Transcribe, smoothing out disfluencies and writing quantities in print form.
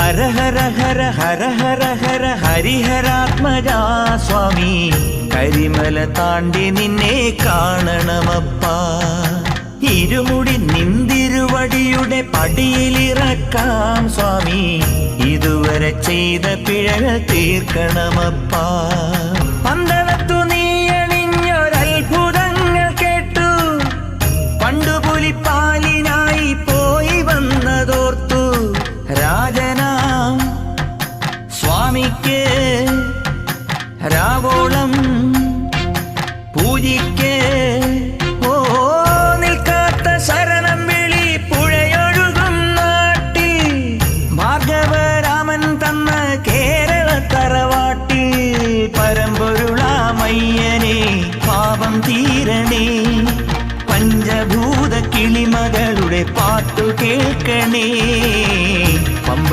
ഹര ഹര ഹര ഹര ഹര ഹര ഹരിഹരാത്മജാ സ്വാമി, കരിമല താണ്ടി നിന്നെ കാണണമപ്പാ. ഇരുമുടി നിന്തിരുവടിയുടെ പടിയിലിറക്കാം സ്വാമി, ഇതുവരെ ചെയ്ത പിഴകൾ തീർക്കണമപ്പാ. പന്തളത്തു നീ അണിഞ്ഞൊരത്ഭുതങ്ങൾ കേട്ടു, പണ്ടുപുലിപ്പാലിനായി പോയി വന്നതോർത്തു. രാജനാം സ്വാമിക്ക് രാവോളം പൂജിക്ക് നിൽക്കാത്ത ശരണം വിളി പുഴയൊഴുകും നാട്ടിൽ. ഭാർഗവരാമൻ തന്ന കേരള തറവാട്ടിൽ പരമ്പൊരുളാമയ്യനെ പാപം തീരണേ. പഞ്ചഭൂത കിളിമകളുടെ പാട്ടു കേൾക്കണേ. പമ്പ